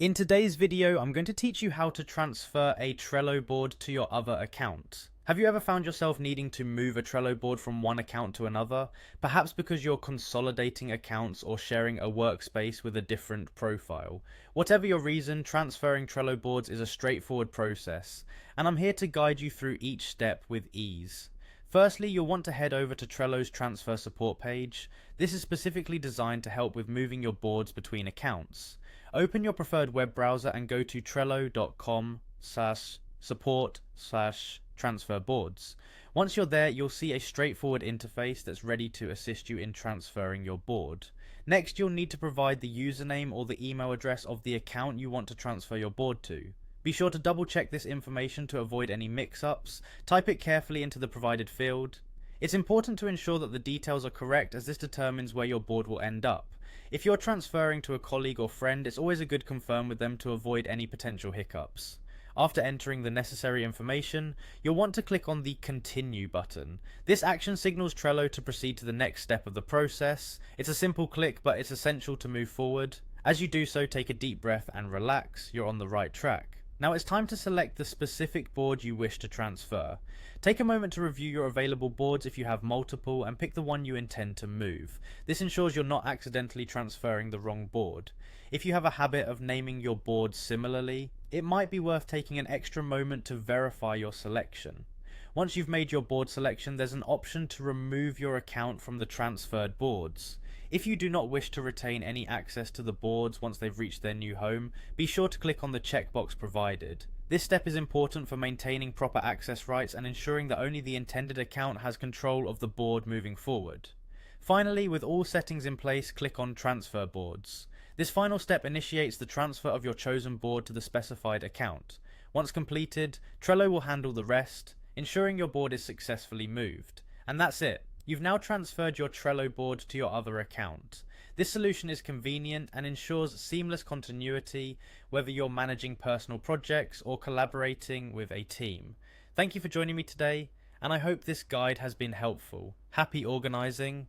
In today's video, I'm going to teach you how to transfer a Trello board to your other account. Have you ever found yourself needing to move a Trello board from one account to another? Perhaps because you're consolidating accounts or sharing a workspace with a different profile. Whatever your reason, transferring Trello boards is a straightforward process, and I'm here to guide you through each step with ease. Firstly, you'll want to head over to Trello's transfer support page. This is specifically designed to help with moving your boards between accounts. Open your preferred web browser and go to trello.com/support/transfer boards. Once you're there, you'll see a straightforward interface that's ready to assist you in transferring your board. Next, you'll need to provide the username or the email address of the account you want to transfer your board to. Be sure to double check this information to avoid any mix-ups. Type it carefully into the provided field. It's important to ensure that the details are correct, as this determines where your board will end up. If you're transferring to a colleague or friend, it's always a good confirm with them to avoid any potential hiccups. After entering the necessary information, you'll want to click on the Continue button. This action signals Trello to proceed to the next step of the process. It's a simple click, but it's essential to move forward. As you do so, take a deep breath and relax. You're on the right track. Now it's time to select the specific board you wish to transfer. Take a moment to review your available boards if you have multiple, and pick the one you intend to move. This ensures you're not accidentally transferring the wrong board. If you have a habit of naming your boards similarly, it might be worth taking an extra moment to verify your selection. Once you've made your board selection, there's an option to remove your account from the transferred boards. If you do not wish to retain any access to the boards once they've reached their new home, be sure to click on the checkbox provided. This step is important for maintaining proper access rights and ensuring that only the intended account has control of the board moving forward. Finally, with all settings in place, click on Transfer Boards. This final step initiates the transfer of your chosen board to the specified account. Once completed, Trello will handle the rest, ensuring your board is successfully moved. And that's it. You've now transferred your Trello board to your other account. This solution is convenient and ensures seamless continuity, whether you're managing personal projects or collaborating with a team. Thank you for joining me today, and I hope this guide has been helpful. Happy organizing!